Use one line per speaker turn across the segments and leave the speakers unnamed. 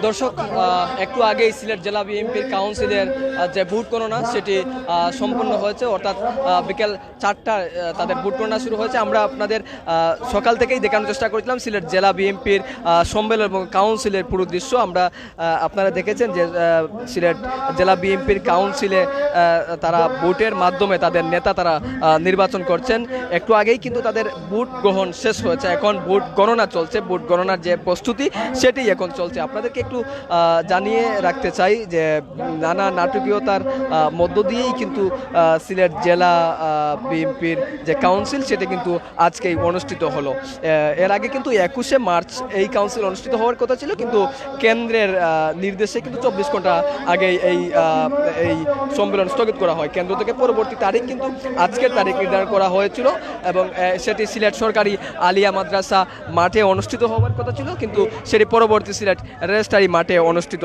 দর্শক, একটু আগেই সিলেট জেলা বিএনপির কাউন্সিলের যে ভোট গণনা সেটি সম্পন্ন হয়েছে, অর্থাৎ বিকেল 4টায় তাদের ভোট গণনা শুরু হয়েছে। আমরা আপনাদের সকাল থেকেই দেখানোর চেষ্টা করেছিলাম সিলেট জেলা বিএনপির সম্মেলন এবং কাউন্সিলের পুরো দৃশ্য। আপনারা দেখেছেন যে সিলেট জেলা বিএনপির কাউন্সিলে তারা ভোটের মাধ্যমে তাদের নেতা তারা নির্বাচন করছেন। একটু আগেই কিন্তু তাদের ভোট গ্রহণ শেষ হয়েছে, এখন ভোট গণনা চলছে। ভোট গণনার যে প্রস্তুতি সেটি এখন চলছে। আপনাদেরকে একটু জানিয়ে রাখতে চাই যে নানা নাটকীয়তার মধ্য দিয়েই কিন্তু সিলেট জেলা বিএনপির যে কাউন্সিল সেটা কিন্তু আজকেই অনুষ্ঠিত হলো। এর আগে কিন্তু 21শে মার্চ এই কাউন্সিল অনুষ্ঠিত হওয়ার কথা ছিল, কিন্তু কেন্দ্রের নির্দেশে কিন্তু 24 ঘন্টা আগে এই সম্মেলন স্থগিত করা হয়। কেন্দ্র থেকে পরবর্তী তারিখ কিন্তু আজকের তারিখ নির্ধারণ করা হয়েছিল এবং সেটি সিলেট সরকারি আলিয়া মাদ্রাসা মাঠে অনুষ্ঠিত হওয়ার কথা ছিল, কিন্তু সেটি পরবর্তী সিলেট রেজিস্ট্রারি মাঠে অনুষ্ঠিত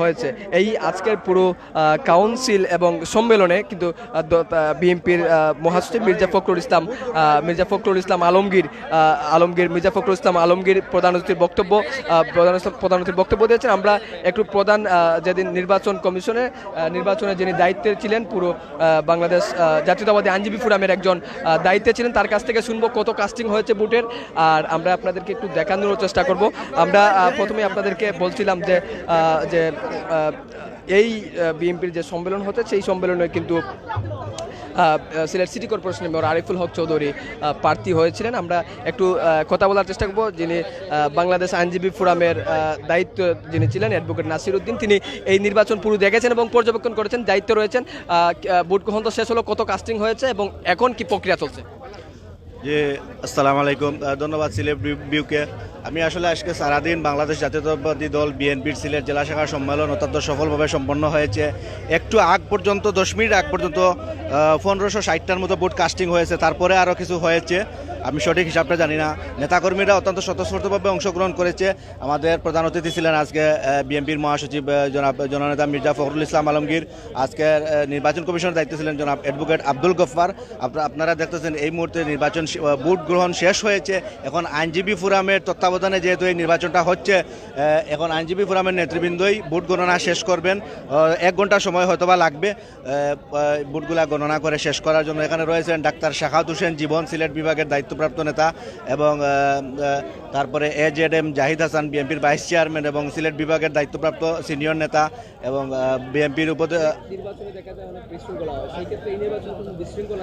হয়েছে। এই আজকের পুরো কাউন্সিল এবং সম্মেলনে কিন্তু বিএনপির মহাসচিব মির্জা ফখরুল ইসলাম আলমগীর প্রধান অতিথির বক্তব্য দিয়েছেন। আমরা একটু প্রধান যেদিন নির্বাচন কমিশনের নির্বাচনে যিনি দায়িত্বে ছিলেন, পুরো বাংলাদেশ জাতীয়তাবাদী আইনজীবী ফোরামের একজন দায়িত্বে ছিলেন, তার কাছ থেকে শুনবো কত কাস্টিং হয়েছে ভোটের। আর আমরা আপনাদেরকে একটু দেখানোর চেষ্টা করব। আমরা প্রথমে আপনাদেরকে বলছিলাম যে এই বিএনপির যে সম্মেলন হচ্ছে সেই সম্মেলনে কিন্তু সিলেট সিটি কর্পোরেশনের মেয়র আরিফুল হক চৌধুরী প্রার্থী হয়েছিলেন। আমরা একটু কথা বলার চেষ্টা করব। যিনি বাংলাদেশ আইনজীবী ফোরামের দায়িত্ব যিনি ছিলেন অ্যাডভোকেট নাসির উদ্দিন, তিনি এই নির্বাচন পুরো দেখেছেন এবং পর্যবেক্ষণ করেছেন, দায়িত্ব রয়েছেন। ভোট গ্রহণ তো শেষ হলো, কত কাস্টিং হয়েছে এবং এখন কি প্রক্রিয়া চলছে?
জি, আসসালামু আলাইকুম। ধন্যবাদ সিলেট বিউকে। আমি আসলে আজকে সারাদিন বাংলাদেশ জাতীয়তাবাদী দল বিএনপির সিলেট জেলা শাখার সম্মেলন অত্যন্ত সফলভাবে সম্পন্ন হয়েছে। একটু আগ পর্যন্ত 10 মিনিট আগ পর্যন্ত 1560টার মতো ভোট কাস্টিং হয়েছে, তারপরে আরও কিছু হয়েছে, আমি সঠিক হিসাবটা জানি না। নেতাকর্মীরা অত্যন্ত স্বতঃস্ফূর্তভাবে অংশগ্রহণ করেছে। আমাদের প্রধান অতিথি ছিলেন আজকে বিএনপির মহাসচিব জননেতা মির্জা ফখরুল ইসলাম আলমগীর। আজকে নির্বাচন কমিশনের দায়িত্বে ছিলেন জনাব অ্যাডভোকেট আব্দুল গফফার। আপনারা দেখতেছেন এই মুহূর্তে নির্বাচন ভোট গ্রহণ শেষ হয়েছে। এখন আইনজীবী ফোরামের তত্ত্বাবধানে যেহেতু এই নির্বাচনটা হচ্ছে, এখন আইনজীবী ফোরামের নেতৃবৃন্দই ভোট গণনা শেষ করবেন। 1 ঘন্টা সময় হয়তোবা লাগবে ভোটগুলা গণনা করে শেষ করার জন্য। এখানে রয়েছেন ডাক্তার শাখাত হোসেন জীবন, সিলেট বিভাগের দায়িত্বপ্রাপ্ত নেতা, এবং তারপরে AZM জাহিদ হাসান, বিএনপির ভাইস চেয়ারম্যান এবং সিলেট বিভাগের দায়িত্বপ্রাপ্ত সিনিয়র নেতা, এবং বিএনপির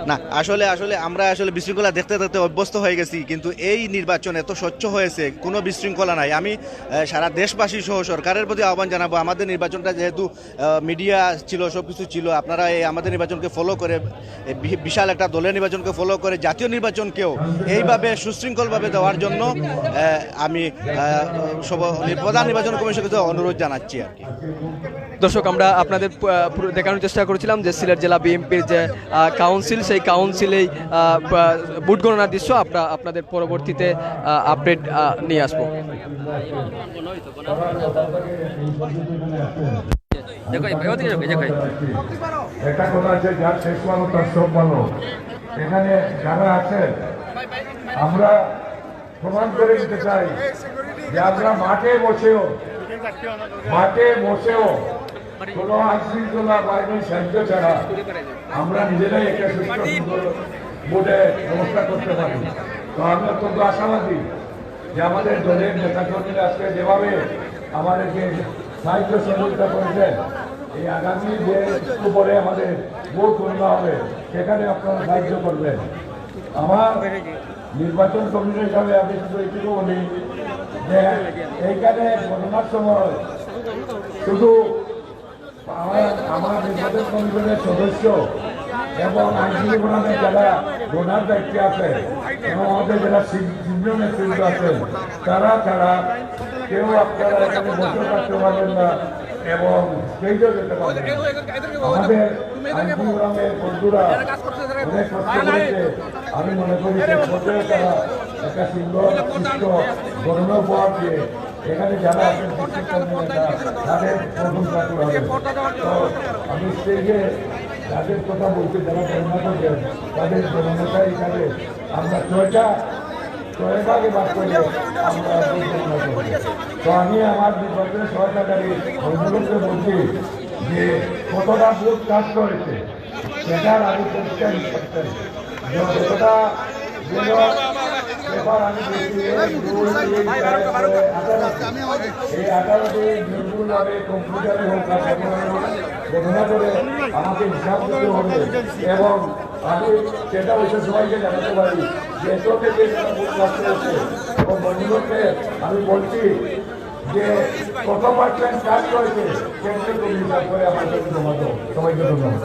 না আসলে আমরা বিশৃঙ্খলা দেখতে দেখতে অভ্যস্ত হয়ে গেছি, কিন্তু এই নির্বাচন এত স্বচ্ছ হয়েছে, কোনো বিশৃঙ্খলা নাই। আমি সারা দেশবাসী সহ সরকারের প্রতি আহ্বান জানাবো, আমাদের নির্বাচনটা যেহেতু মিডিয়া ছিল, সব কিছু ছিল, আপনারা এই আমাদের নির্বাচনকে ফলো করে, বিশাল একটা দলের নির্বাচনকে ফলো করে জাতীয় নির্বাচনকেও এইভাবে সুশৃঙ্খলভাবে দেওয়ার জন্য আমি প্রধান নির্বাচন কমিশনের কাছে অনুরোধ জানাচ্ছি আর কি।
দর্শক, আমরা আপনাদের দেখানোর চেষ্টা করেছিলাম যে সিলেট জেলা বিএনপির যে কাউন্সিল, সেই কাউন্সিলেই ভোট গণনার দৃশ্য আমরা আপনাদের পরবর্তীতে আপডেট নিয়ে আসবো।
এখানে যারা আছেন আমরা প্রমাণ করে দিতে চাই যে আমরা মাঠে বসেও কোনো আইনশৃঙ্খলা বাহিনীর সাহায্য ছাড়া আমরা নিজেরাই একটা সুস্থ ভোটে ব্যবস্থা করতে পারি। তো আমি অত্যন্ত আশাবাদী যে আমাদের দলের নেতাকর্মীরা আজকে যেভাবে আমাদেরকে সাহায্য সহযোগিতা করেছেন, এই আগামী যে একটু পরে আমাদের ভোট গণনা হবে সেখানে আপনারা সাহায্য করবেন। আমার নির্বাচন কমিশন হিসাবে আমি শুধু এটুকু বলি যে এইখানে গণনার সময় শুধু আমার নির্বাচন কমিশনের সদস্য এবং আইনজীবী ফোরামের যারা গণনার দায়িত্বে আছে এবং আমাদের যারা সিনিয়র নেতৃত্ব আছেন তারা ছাড়া কেউ আপনারা এখানে বসে থাকতে পারবেন না এবং স্টেজও যেতে পারবেন। আমাদের আইনজীবী ফোরামের বন্ধুরা অনেক কষ্ট করেছে। আমি মনে করি যে তারা একটা সুন্দর সুস্থ গণনা উপহার দিয়ে এখানে যারা আছেন তাদের প্রশংসা করা হবে। তো আমি স্টেজে যাদের কথা বলছি, যারা গণনা করবেন তাদের গণনাটা এখানে আমরা 6টা সহায়তাকে বাদ করে আমরা পরিচালনা করি। তো আমি আমার নির্বাচনের সহায়তাকারী বন্ধুদেরকে বলছি যে কতটা ভোট কাজ করেছে সেটার আমি পরিষ্কার করতেন যতটা এবার আমি এই 18টি নির্ভুলভাবে কম্পিউটারে হোক গণনা করে আমাকে হিসাব দিতে হবে এবং আমি সেটা হচ্ছে সবাইকে জানাতে পারি যে এত থেকে এবং বন্ধুদেরকে আমি বলছি যে কত পার্সেন্ট কাজ করেছে সেটা তুমি হিসাব করে আমার কাছে জমা দাও। সবাইকে ধন্যবাদ।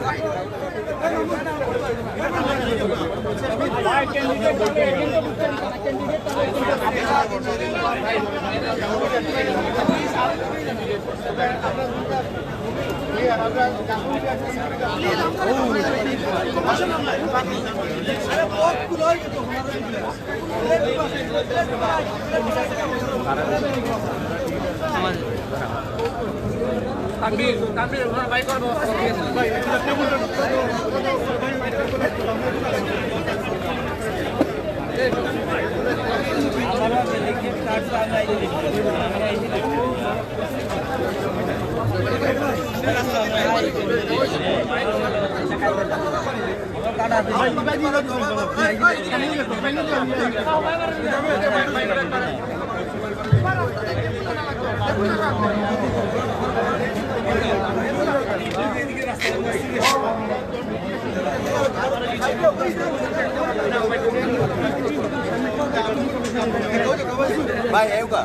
ভাই এউকা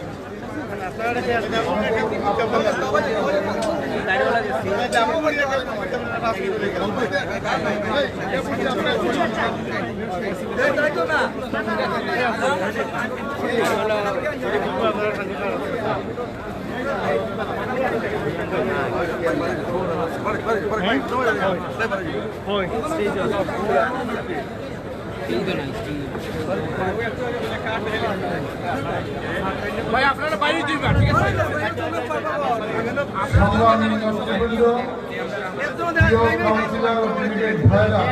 ভাই আপনারা বাইরে দিবেন ঠিক আছে
সংগ্রামী নেতৃবৃন্দ, প্রিয় কাউন্সিলর ও ডেলিগেট ভাইরা,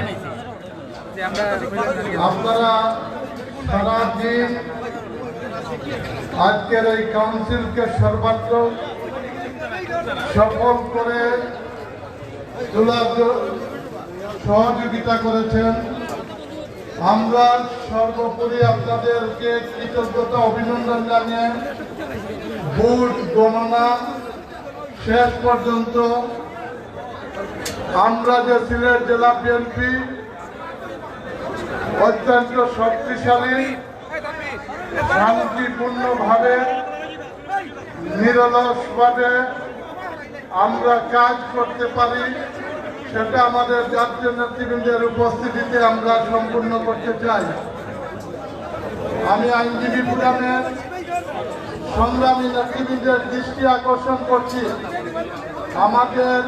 আপনারা সারাদিন আজকের এই কাউন্সিলকে সর্বাত্মক সফল করে তোলার সহযোগিতা করেছেন। আমরা সর্বোপরি আপনাদেরকে কৃতজ্ঞতা অভিনন্দন জানিয়ে ভোট গণনা শেষ পর্যন্ত আমরা যে সিলেট জেলা বিএনপি অত্যন্ত শক্তিশালী, শান্তিপূর্ণভাবে নিরলসভাবে আমরা কাজ করতে পারি, সেটা আমাদের জাতীয় নেতৃবৃন্দের উপস্থিতিতে আমরা সম্পূর্ণ করতে চাই। আমি আইনজীবী ফোরামের সংগ্রামী নেতৃবৃন্দের দৃষ্টি আকর্ষণ করছি, আমাদের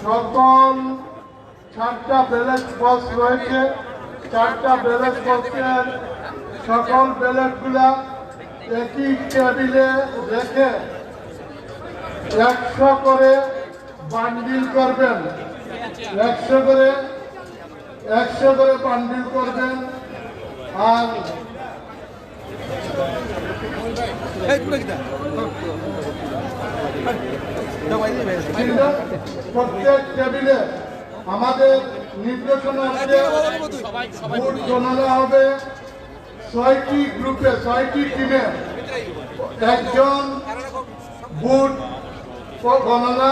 সকল 4টা ব্যালট বক্স রয়েছে। 4টা ব্যালট বক্সের সকল ব্যালটগুলা একই টেবিলে রেখে 100 করে বান্ডিল করবেন। 100 করে বান্ডিল করবেন। আর প্রত্যেক টেবিলে আমাদের নির্দেশনা আছে ভোট গণনা হবে 6টি গ্রুপে, 6টি টিমে। একজন ভোট গণনা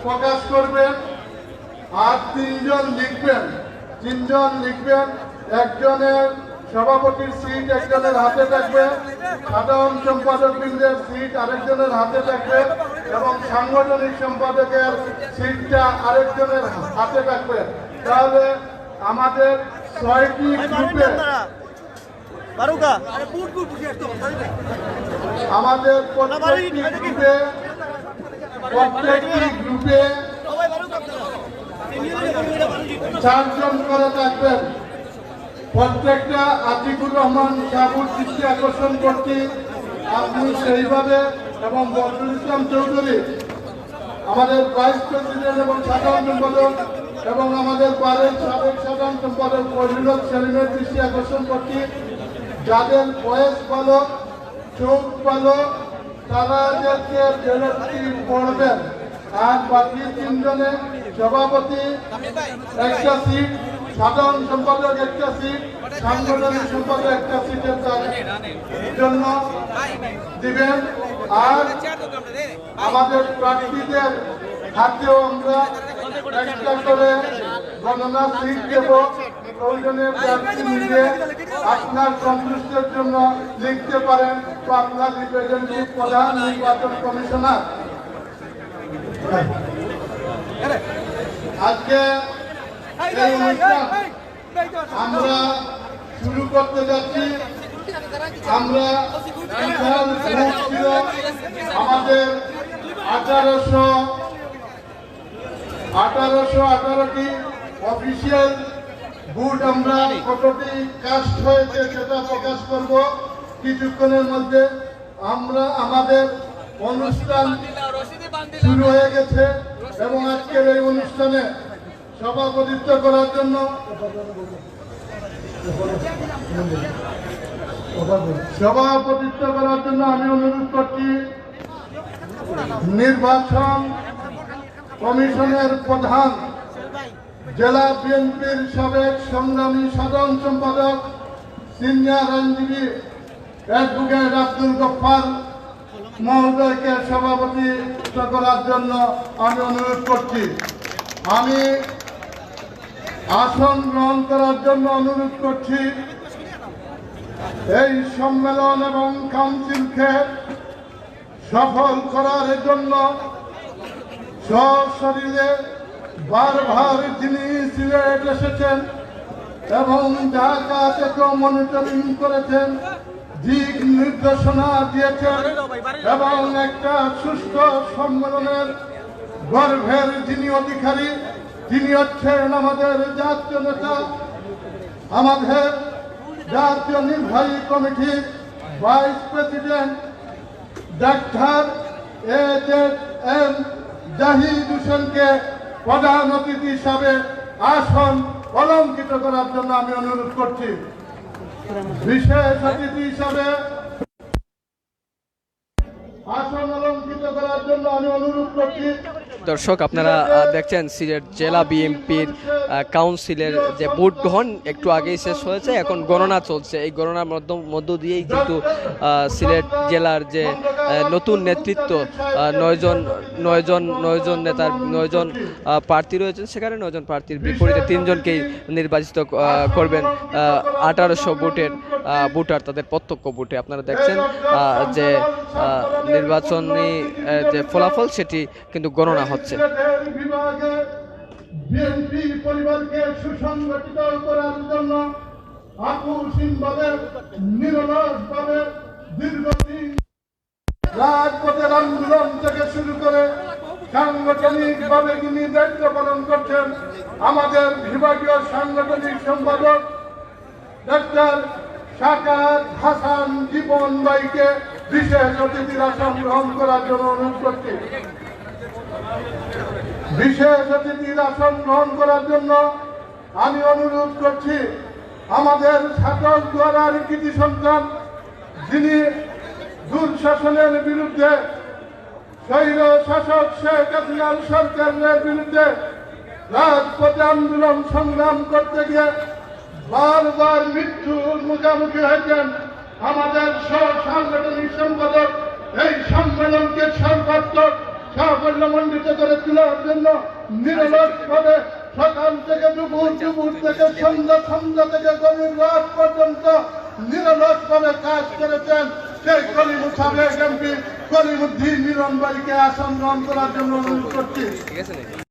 প্রকাশ করবেন আর 3 জন লিখবেন। একজনের সভাপতির সিট একজনের হাতে থাকবে, সাধারণ সম্পাদক বৃন্দের সিট আরেকজনের হাতে থাকবে এবং সাংগঠনিক সম্পাদকের সিটটা আরেকজনের হাতে থাকবে। তাহলে আমাদের 6টি গ্রুপে আমাদের প্রত্যেকটি গ্রুপে 4 জন করে থাকবেন। প্রত্যেকটা আতিকুর রহমান সাবুর দৃষ্টি আকর্ষণ করছি, আপনি সেইভাবে এবং বদরুল ইসলাম চৌধুরী আমাদের ভাইস প্রেসিডেন্ট এবং সাধারণ সম্পাদক এবং আমাদের বারের সাবেক সাধারণ সম্পাদক ফজলুল সেলিমের দৃষ্টি আকর্ষণ করছি
যাদের বয়স ভালো, চোখ ভালো, তারা যাতে ব্যালটটি পড়বেন। আর বাকি 3 জনে সভাপতি একটা সিট, সাধারণ সম্পাদক একটা সিট, সাংগঠনিক সম্পাদক একটা সিটের জন্য দিবেন। আর আমাদের প্রার্থীদের হাতেও আমরা একটা করে গণনা সিট দেব। প্রয়োজনে প্রার্থী নিজে আপনার সন্তুষ্টের জন্য লিখতে পারেন তো আপনার রিপ্রেজেন্টেটিভ প্রধান নির্বাচন কমিশনার। আজকে এই অনুষ্ঠান আমরা শুরু করতে যাচ্ছি। আমরা ছিল আমাদের 1818টি অফিসিয়াল বুট আমরা কতটি কাস্ট হয়েছে সেটা প্রকাশ করব কিছুক্ষণের মধ্যে। আমরা আমাদের অনুষ্ঠান শুরু হয়ে গেছে এবং আজকের এই অনুষ্ঠানে সভাপতিত্ব করার জন্য আমি অনুরোধ করছি নির্বাচন কমিশনের প্রধান, জেলা বিএনপির সাবেক সংগ্রামী সাধারণ সম্পাদক, সিনিয়র আইনজীবী অ্যাডভোকেট আব্দুল গফফার মহোদয়কে সভাপতিত্ব করার জন্য আমি অনুরোধ করছি। আমি আসন গ্রহণ করার জন্য অনুরোধ করছি। এই সম্মেলন এবং কাউন্সিলকে সফল করার জন্য সশরীরে বারবার যিনি সিলেট এসেছেন এবং ঢাকা থেকে মনিটরিং করেছেন, দিক নির্দেশনা দিয়েছেন এবং একটা সুস্থ সম্মেলনের গর্ভের যিনি অধিকারী তিনি হচ্ছেন আমাদের জাতীয় নেতা, আমাদের জাতীয় নির্বাহী কমিটির vice president doctor AZM Zahid হোসেনকে প্রধান অতিথি হিসাবে আসন অলঙ্কৃত করার জন্য আমি অনুরোধ করছি। বিশেষ অতিথি হিসাবে আসন অলঙ্কৃত করার জন্য আমি অনুরোধ করছি।
দর্শক, আপনারা দেখছেন সিলেট জেলা বিএনপির কাউন্সিলের যে ভোট গ্রহণ একটু আগেই শেষ হয়েছে, এখন গণনা চলছে। এই গণনার মধ্য দিয়েই কিন্তু সিলেট জেলার যে নতুন নেতৃত্ব, 9 জন নেতার 9 জন প্রার্থী রয়েছেন, সেখানে 9 জন প্রার্থীর বিপরীতে 3 জনকেই নির্বাচিত করবেন 1800 ভোটের ভোটার তাদের প্রত্যক্ষ ভোটে। আপনারা দেখছেন যে নির্বাচনী যে ফলাফল সেটি কিন্তু গণনা হচ্ছে।
বিএনপি পরিবারকে সুসংগঠিত করার জন্য আকস্মিকভাবে নিরলসভাবে দীর্ঘদিন রাজপথের আন্দোলন থেকে শুরু করে সাংগঠনিকভাবে তিনি দায়িত্ব পালন করছেন আমাদের বিভাগীয় সাংগঠনিক সম্পাদক ডাক্তার শাকাত হাসান জীবন ভাইকে বিশেষ অতিথির আসন গ্রহণ করার জন্য অনুরোধ করছি। বিশেষ অতিথির আসন গ্রহণ করার জন্য আমি অনুরোধ করছি আমাদের ছাত্র দ্বারার কৃতি সন্তান, যিনি দুঃশাসনের বিরুদ্ধে, স্বৈর শাসক শেখ হাসিনার সরকারের বিরুদ্ধে রাজপথে আন্দোলন সংগ্রাম করতে গিয়ে বারবার মৃত্যুর মুখোমুখি হয়েছেন আমাদের সাংগঠনিক সম্পাদক। এই সম্মেলনকে সর্বাত্মক সাফল্যমণ্ডিত করে তোলার জন্য নিরলসভাবে সকাল থেকে দুপুর থেকে সন্ধ্যা থেকে গভীর রাত পর্যন্ত নিরলসভাবে কাজ করেছেন সেই কলিমুদ্দিন মিলন ভাইকে আসন গ্রহণ করার জন্য অনুরোধ করছি।